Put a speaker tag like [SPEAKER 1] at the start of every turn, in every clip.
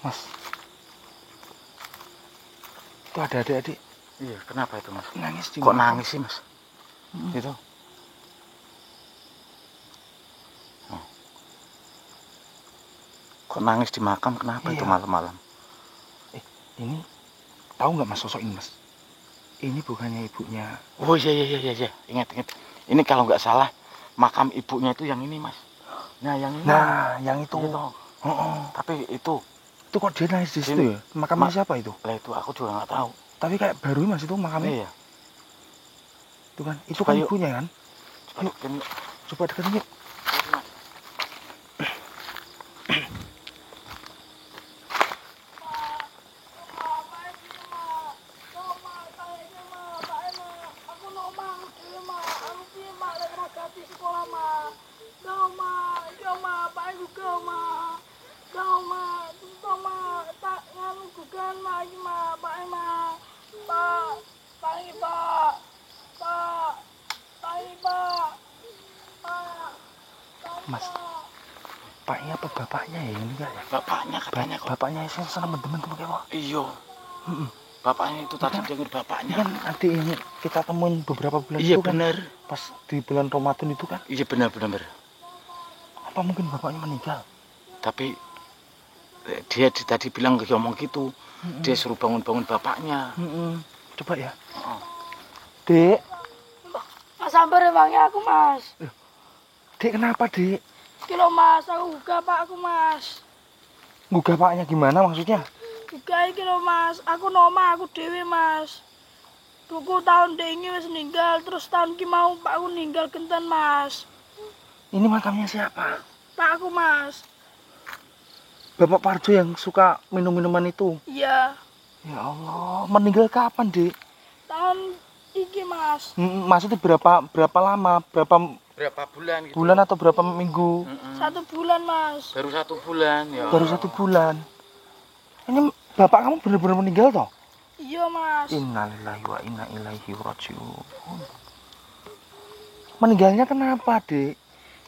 [SPEAKER 1] Mas, itu ada adik-adik.
[SPEAKER 2] Iya, kenapa itu mas?
[SPEAKER 1] Nangis di
[SPEAKER 2] Kok
[SPEAKER 1] makam.
[SPEAKER 2] nangis sih mas? Itu. Oh. Kok nangis di makam? Kenapa itu
[SPEAKER 1] Iya.
[SPEAKER 2] malam-malam?
[SPEAKER 1] Ini tahu nggak mas sosok ini mas? Ini bukannya ibunya.
[SPEAKER 2] Oh iya. Ingat. Ini kalau nggak salah makam ibunya itu yang ini mas. Nah yang ini.
[SPEAKER 1] Nah, yang itu.
[SPEAKER 2] Itu. Tapi itu
[SPEAKER 1] kok dia nangis di situ ya? Makamnya siapa itu?
[SPEAKER 2] lah itu aku juga nggak tahu.
[SPEAKER 1] Tapi kayak baru mas itu makamnya.
[SPEAKER 2] Iya.
[SPEAKER 1] Itu kan, itu
[SPEAKER 2] Coba
[SPEAKER 1] kan
[SPEAKER 2] yuk.
[SPEAKER 1] ibunya kan?
[SPEAKER 2] Coba deketin yuk.
[SPEAKER 1] Coba deketin yuk. Mas, paknya apa bapaknya ya ini enggak ya?
[SPEAKER 2] Bapaknya katanya kok.
[SPEAKER 1] Bapaknya sih seneng teman-teman kayak wah.
[SPEAKER 2] Iya. Bapaknya itu tadi dengar
[SPEAKER 1] Ini
[SPEAKER 2] bapaknya.
[SPEAKER 1] kan adik yang kita temuin beberapa bulan
[SPEAKER 2] Iya
[SPEAKER 1] itu kan.
[SPEAKER 2] benar.
[SPEAKER 1] Pas di bulan Ramadan itu kan.
[SPEAKER 2] Iya benar.
[SPEAKER 1] Apa mungkin bapaknya meninggal?
[SPEAKER 2] Tapi dia tadi bilang ngomong gitu. Dia suruh bangun bapaknya.
[SPEAKER 1] Coba ya.
[SPEAKER 2] Oh.
[SPEAKER 1] Dek.
[SPEAKER 3] Mas Amber emangnya aku mas.
[SPEAKER 1] Dek kenapa dek?
[SPEAKER 3] Kilo mas, aku gugah pak aku mas.
[SPEAKER 1] Gugah paknya gimana maksudnya?
[SPEAKER 3] Gugah kilo mas, aku noma aku dewi mas. Tuku tahun dengi wis ninggal, terus tahun ki mau pak aku ninggal genten mas.
[SPEAKER 1] Ini makamnya siapa?
[SPEAKER 3] Pak aku mas.
[SPEAKER 1] Bapak Parjo yang suka minum-minuman itu.
[SPEAKER 3] Iya.
[SPEAKER 1] Ya Allah, meninggal kapan dek?
[SPEAKER 3] Tahun iki mas.
[SPEAKER 1] Maksudnya berapa lama?
[SPEAKER 2] Berapa bulan gitu?
[SPEAKER 1] Bulan atau berapa minggu?
[SPEAKER 3] 1 bulan mas.
[SPEAKER 2] Baru 1 bulan ya.
[SPEAKER 1] Baru 1 bulan. Ini bapak kamu benar-benar meninggal toh?
[SPEAKER 3] Iya mas.
[SPEAKER 1] Innalillahi wa inna ilaihi rajiun. Meninggalnya kenapa dek?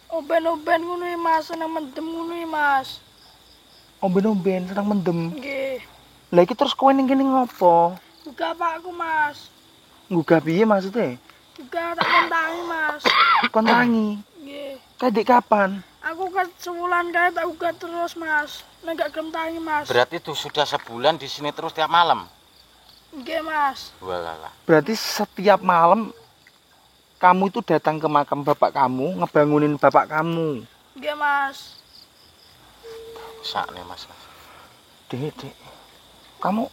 [SPEAKER 3] Oben-oben ngono iki, mas, seneng mendem ngono iki, mas.
[SPEAKER 1] Omben-omben sedang mendem.
[SPEAKER 3] Nggih.
[SPEAKER 1] Lah iki terus kowe ning kene ngopo?
[SPEAKER 3] Gugah pak aku mas.
[SPEAKER 1] Nggugah piye maksudnya?
[SPEAKER 3] Gugah tak kontangi mas.
[SPEAKER 1] Kon tangi.
[SPEAKER 3] Nggih.
[SPEAKER 1] Kayak kapan?
[SPEAKER 3] Aku kan sebulan kayak tak gugah terus mas. Nek gak gelem tangi mas.
[SPEAKER 2] Berarti itu sudah sebulan di sini terus tiap malam.
[SPEAKER 3] Nggih mas.
[SPEAKER 2] Walah.
[SPEAKER 1] Berarti setiap malam kamu itu datang ke makam bapak kamu, ngebangunin bapak kamu.
[SPEAKER 3] Nggih mas.
[SPEAKER 2] Sak nih mas.
[SPEAKER 1] Dek. Kamu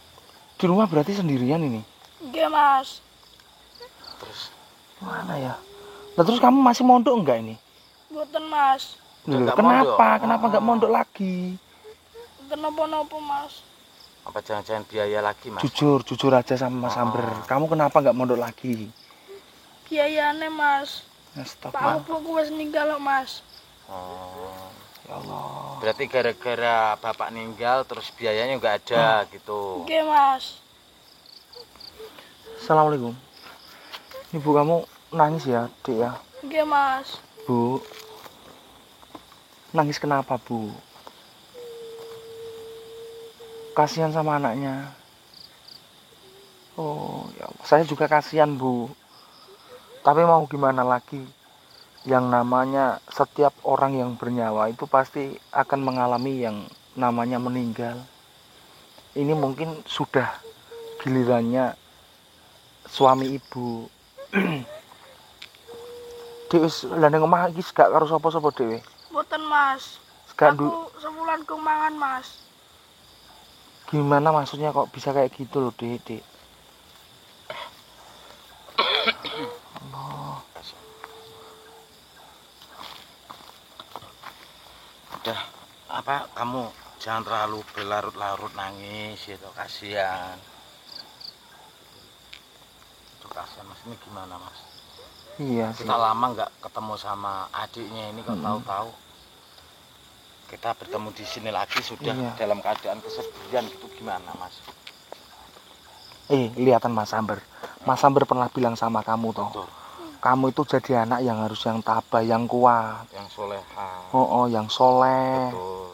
[SPEAKER 1] di rumah berarti sendirian ini?
[SPEAKER 3] Nggih mas.
[SPEAKER 2] Terus
[SPEAKER 1] Mana ya? Nah, terus kamu masih mondok enggak ini?
[SPEAKER 3] Mboten mas.
[SPEAKER 2] Udah
[SPEAKER 1] Loh,
[SPEAKER 2] nggak
[SPEAKER 1] kenapa?
[SPEAKER 2] mondok?
[SPEAKER 1] Kenapa enggak mondok lagi?
[SPEAKER 3] Mboten napa-napa mas.
[SPEAKER 2] apa jangan-jangan biaya lagi mas?
[SPEAKER 1] Jujur aja sama Mas Amber. Kamu kenapa enggak mondok lagi?
[SPEAKER 3] Biayane mas.
[SPEAKER 1] Stop,
[SPEAKER 3] Pak Upuku wis ninggal kok mas.
[SPEAKER 2] Oh.
[SPEAKER 1] Ya Allah.
[SPEAKER 2] Berarti gara-gara bapak ninggal terus biayanya nggak ada gitu.
[SPEAKER 3] Nggih mas.
[SPEAKER 1] Assalamualaikum. Ibu kamu nangis ya, Dek ya?
[SPEAKER 3] Nggih mas.
[SPEAKER 1] Bu. Nangis kenapa, Bu? Kasihan sama anaknya. Oh, ya Allah. Saya juga kasihan, Bu. Tapi mau gimana lagi? Yang namanya setiap orang yang bernyawa itu pasti akan mengalami yang namanya meninggal. Ini mungkin sudah gilirannya suami ibu. Dewe lha ning omah iki gak karo sapa-sapa dhewe.
[SPEAKER 3] Mboten mas.
[SPEAKER 1] Gak
[SPEAKER 3] Aku sebulan kumangan mas.
[SPEAKER 1] Gimana maksudnya kok bisa kayak gitu loh, Dek? Allah.
[SPEAKER 2] Udah apa kamu jangan terlalu berlarut-larut nangis itu kasihan. Itu kasihan mas, ini gimana mas?
[SPEAKER 1] Iya sih.
[SPEAKER 2] Kita lama nggak ketemu sama adiknya ini kok tahu-tahu kita bertemu di sini lagi sudah dalam keadaan kesedihan gitu gimana mas?
[SPEAKER 1] Lihatan Mas Amber. Mas Amber pernah bilang sama kamu toh.
[SPEAKER 2] Betul.
[SPEAKER 1] Kamu itu jadi anak yang harus yang tabah, yang kuat.
[SPEAKER 2] Yang soleha.
[SPEAKER 1] Oh, yang soleh.
[SPEAKER 2] Betul.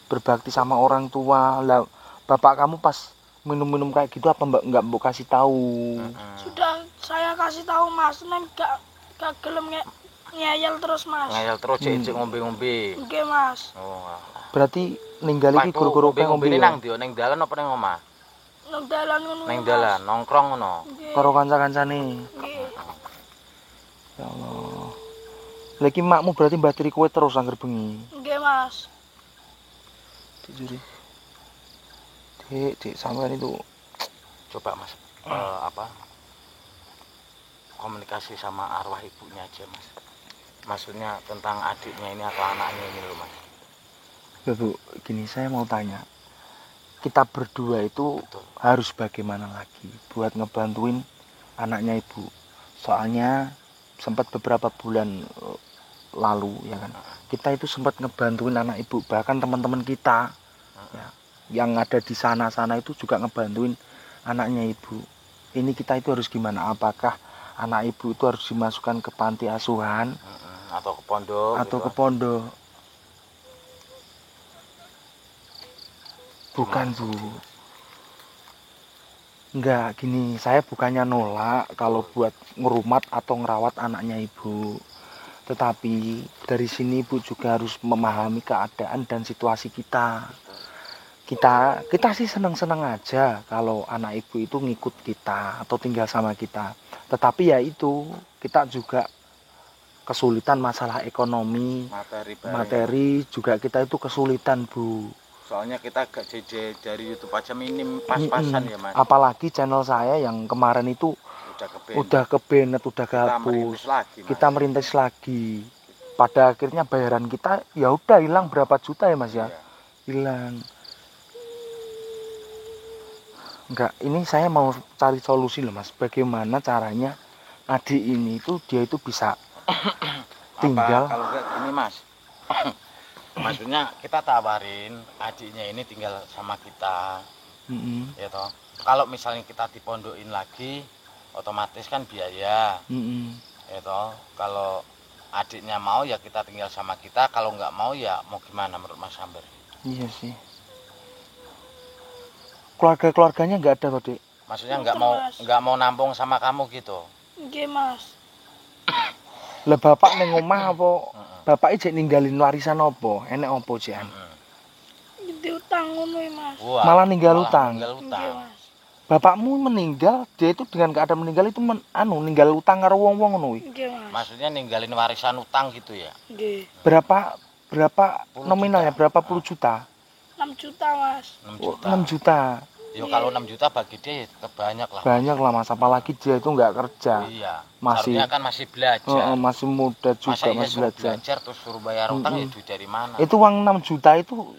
[SPEAKER 1] berbakti sama orang tua. Lah bapak kamu pas minum-minum kayak gitu apa mbak nggak mbok kasih tahu?
[SPEAKER 3] Sudah saya kasih tahu Mas, neng gak gelem ngeyel terus Mas.
[SPEAKER 2] Ngeyel terus cek ngombe-ngombe.
[SPEAKER 3] Nggih Mas.
[SPEAKER 2] Oh.
[SPEAKER 1] Berarti ninggal iki guru-guru kayak ngombe
[SPEAKER 2] nang ndi? Ning dalan apa ning omah?
[SPEAKER 3] Nang dalan ngono.
[SPEAKER 2] Ning dalan nongkrong ngono.
[SPEAKER 1] Karo kanca-kancane.
[SPEAKER 3] Nggih.
[SPEAKER 1] Ya Allah. Lagi makmu berarti bateri kowe terus angger bengi.
[SPEAKER 3] Nggih Mas.
[SPEAKER 1] Jujur. Dek sampean itu
[SPEAKER 2] Coba Mas, komunikasi sama arwah ibunya aja Mas. Maksudnya tentang adiknya ini atau anaknya ini loh Mas.
[SPEAKER 1] Bu, gini saya mau tanya. Kita berdua itu harus bagaimana lagi buat ngebantuin anaknya ibu. Soalnya sempat beberapa bulan lalu ya kan. Kita itu sempat ngebantuin anak ibu, bahkan teman-teman kita ya, yang ada di sana-sana itu juga ngebantuin anaknya ibu. Ini kita itu harus gimana? Apakah anak ibu itu harus dimasukkan ke panti asuhan
[SPEAKER 2] atau ke pondok?
[SPEAKER 1] Atau ke pondok? Bukan Bu. Enggak, gini, saya bukannya nolak kalau buat ngerumat atau ngerawat anaknya ibu. Tetapi dari sini ibu juga harus memahami keadaan dan situasi kita. Kita sih senang-senang aja kalau anak ibu itu ngikut kita atau tinggal sama kita. Tetapi ya itu, kita juga kesulitan masalah ekonomi, materi juga kita itu kesulitan Bu.
[SPEAKER 2] Soalnya kita gak JJ dari YouTube aja minim pas-pasan ya Mas.
[SPEAKER 1] Apalagi channel saya yang kemarin itu udah kebenet, udah gabus. Kita merintis lagi. Pada akhirnya bayaran kita ya udah hilang berapa juta ya Mas ya? Hilang. Enggak, ini saya mau cari solusi loh Mas. Bagaimana caranya adik ini itu dia itu bisa tinggal.
[SPEAKER 2] Kalau enggak gini Mas. Maksudnya kita tawarin adiknya ini tinggal sama kita. Ya toh. Kalau misalnya kita dipondokin lagi, otomatis kan biaya. Ya toh. Kalau adiknya mau ya kita tinggal sama kita, kalau nggak mau ya mau gimana menurut Mas Amber?
[SPEAKER 1] Iya sih. Keluarganya nggak ada Dek?
[SPEAKER 2] Maksudnya nggak mau nampung sama kamu gitu?
[SPEAKER 3] Nggih Mas.
[SPEAKER 1] Lah bapak neng omah apa? Bapak ijek ninggalin warisan apa? Enek apa jian?
[SPEAKER 3] Diutang ngono Mas.
[SPEAKER 2] Wah,
[SPEAKER 1] malah ninggal utang.
[SPEAKER 3] Nggih Mas.
[SPEAKER 1] Bapakmu meninggal, dia itu dengan keadaan meninggal itu ninggal utang karo wong-wong ngono kuwi.
[SPEAKER 3] Nggih Mas.
[SPEAKER 2] Maksudnya ninggalin warisan utang gitu ya?
[SPEAKER 3] Nggih.
[SPEAKER 1] Berapa nominalnya? Berapa puluh juta?
[SPEAKER 3] 6 juta Mas.
[SPEAKER 2] 6 juta.
[SPEAKER 1] 6 juta.
[SPEAKER 2] Yo kalau 6 juta bagi dia banyak lah.
[SPEAKER 1] Banyak lah Mas, apalagi dia itu nggak kerja.
[SPEAKER 2] Iya.
[SPEAKER 1] Masih
[SPEAKER 2] kan masih belajar.
[SPEAKER 1] Masih muda juga, masih
[SPEAKER 2] belajar terus suruh bayar utang itu dari mana?
[SPEAKER 1] Itu uang 6 juta itu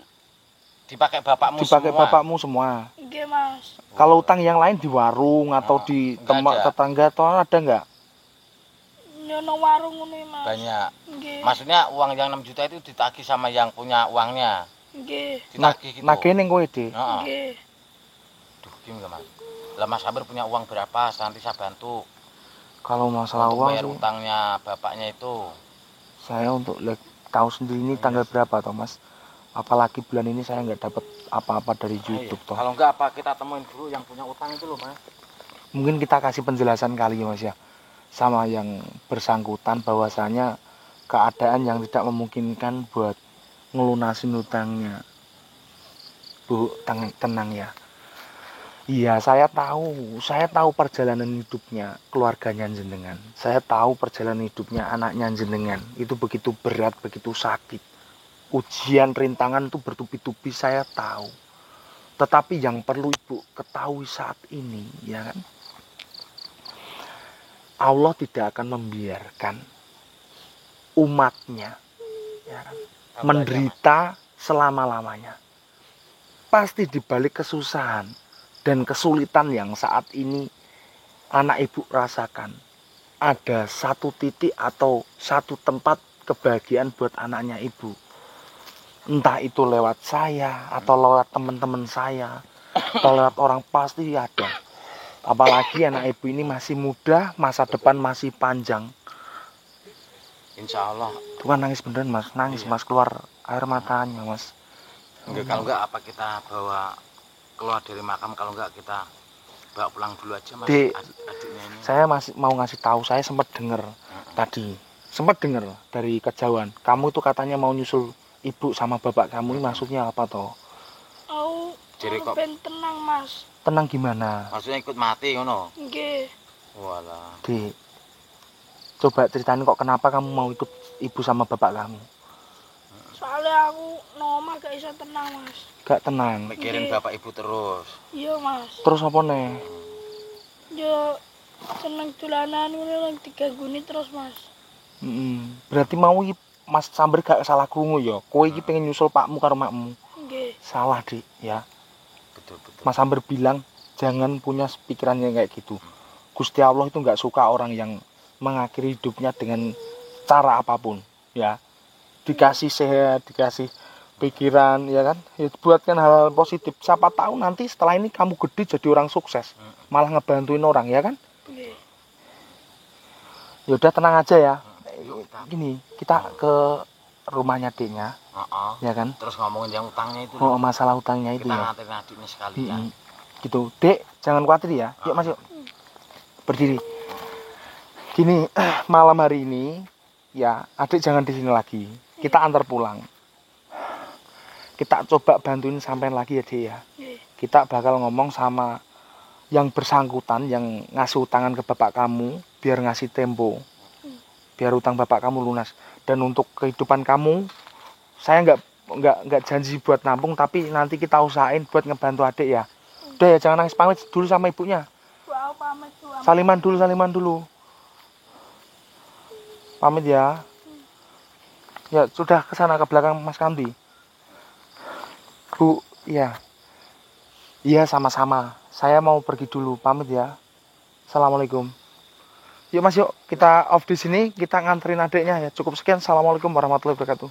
[SPEAKER 2] dipakai bapakmu
[SPEAKER 1] semua.
[SPEAKER 3] Nggih Mas.
[SPEAKER 1] Kalau utang yang lain di warung atau di tetangga atau ada enggak?
[SPEAKER 3] Nyono warung ngono Mas.
[SPEAKER 2] Banyak.
[SPEAKER 3] Nggih.
[SPEAKER 2] Maksudnya uang yang 6 juta itu ditagih sama yang punya uangnya.
[SPEAKER 3] Nggih.
[SPEAKER 2] Ditagih gitu.
[SPEAKER 1] Nagih ning kowe, Dik.
[SPEAKER 3] Nggih.
[SPEAKER 2] Duh, gimana Mas? Lah Mas Sabar punya uang berapa? Nanti saya bantu.
[SPEAKER 1] Kalau masalah
[SPEAKER 2] untuk
[SPEAKER 1] uang
[SPEAKER 2] bayar utangnya bapaknya itu.
[SPEAKER 1] Saya untuk tahu sendiri ini tanggal berapa toh Mas? Apalagi bulan ini saya nggak dapat apa-apa dari YouTube toh.
[SPEAKER 2] Kalau enggak apa kita temuin dulu yang punya utang itu loh Mas.
[SPEAKER 1] Mungkin kita kasih penjelasan kali ya Mas ya, sama yang bersangkutan bahwasanya keadaan yang tidak memungkinkan buat ngelunasin utangnya. Bu, tenang ya. Iya, saya tahu perjalanan hidupnya keluarganya jenengan. Saya tahu perjalanan hidupnya anaknya jenengan. Itu begitu berat, begitu sakit. Ujian, rintangan itu bertubi-tubi, saya tahu. Tetapi yang perlu Ibu ketahui saat ini, ya kan? Allah tidak akan membiarkan umatnya ya kan, menderita selama-lamanya. Pasti dibalik kesusahan dan kesulitan yang saat ini anak ibu rasakan, ada satu titik atau satu tempat kebahagiaan buat anaknya ibu. Entah itu lewat saya atau lewat teman-teman saya atau lewat orang, pasti ada. Apalagi anak ibu ini masih muda, masa depan masih panjang.
[SPEAKER 2] Insya Allah.
[SPEAKER 1] Bukan nangis beneran Mas, nangis Mas, keluar air matanya Mas.
[SPEAKER 2] Enggak, kalau enggak apa kita bawa keluar dari makam, kalau enggak kita bawa pulang dulu aja Mas,
[SPEAKER 1] Dek,
[SPEAKER 2] adiknya ini.
[SPEAKER 1] saya masih mau ngasih tahu, saya sempat dengar tadi. Sempat dengar dari kejauhan. Kamu itu katanya mau nyusul ibu sama bapak kamu, ini maksudnya apa toh?
[SPEAKER 2] Jadi kok
[SPEAKER 3] ben tenang Mas.
[SPEAKER 1] Tenang gimana?
[SPEAKER 2] maksudnya ikut mati ngono?
[SPEAKER 3] Nggih.
[SPEAKER 2] Walah.
[SPEAKER 1] Dek, coba ceritain kok kenapa kamu mau ikut ibu sama bapak kamu?
[SPEAKER 3] Soalnya aku nomah gak bisa tenang Mas.
[SPEAKER 1] Gak tenang.
[SPEAKER 2] Mikirin
[SPEAKER 3] Nggih.
[SPEAKER 2] bapak ibu terus.
[SPEAKER 3] Iya Mas.
[SPEAKER 1] Terus apa nih?
[SPEAKER 3] Yo seneng dolanan ngono lang digangguni terus Mas.
[SPEAKER 1] Berarti mau Mas Samber gak salah krungu ya. Kowe iki pengen nyusul pakmu karo makmu.
[SPEAKER 3] Nggih.
[SPEAKER 1] Salah, Dik, ya.
[SPEAKER 2] Betul betul.
[SPEAKER 1] Mas Samber bilang jangan punya pikiran yang kayak gitu. Gusti Allah itu nggak suka orang yang mengakhiri hidupnya dengan cara apapun, ya. Dikasih sehat, dikasih pikiran, ya kan? Ya, buatkan hal positif. Siapa tahu nanti setelah ini kamu gede jadi orang sukses, malah ngebantuin orang, ya kan?
[SPEAKER 3] Nggih.
[SPEAKER 1] Ya udah tenang aja ya.
[SPEAKER 2] Yuk,
[SPEAKER 1] Gini, kita ke rumahnya Deknya,
[SPEAKER 2] Heeh.
[SPEAKER 1] ya kan?
[SPEAKER 2] Terus ngomongin yang utangnya itu.
[SPEAKER 1] Oh, masalah utangnya itu
[SPEAKER 2] kita
[SPEAKER 1] ya.
[SPEAKER 2] nganterin adiknya sekalian.
[SPEAKER 1] Gitu. Dek, jangan khawatir ya. Yuk Mas, yuk. Berdiri. Gini, malam hari ini ya, adik jangan di sini lagi. Kita antar pulang. Kita coba bantuin sampean lagi ya, Dek ya.
[SPEAKER 3] Nggih.
[SPEAKER 1] Kita bakal ngomong sama yang bersangkutan yang ngasih utangan ke bapak kamu biar ngasih tempo. Biar utang bapak kamu lunas. Dan untuk kehidupan kamu, saya nggak janji buat nampung, tapi nanti kita usahain buat ngebantu adik ya. Udah ya, jangan nangis, pamit dulu sama ibunya.
[SPEAKER 3] Wah, pamit tuh.
[SPEAKER 1] Saliman dulu. Pamit ya. Ya, sudah ke sana ke belakang Mas Kandi. Bu, iya. Iya, sama-sama. Saya mau pergi dulu, pamit ya. Assalamualaikum. Yuk Mas, yuk kita off di sini, kita nganterin adiknya ya. Cukup sekian. Assalamualaikum warahmatullahi wabarakatuh.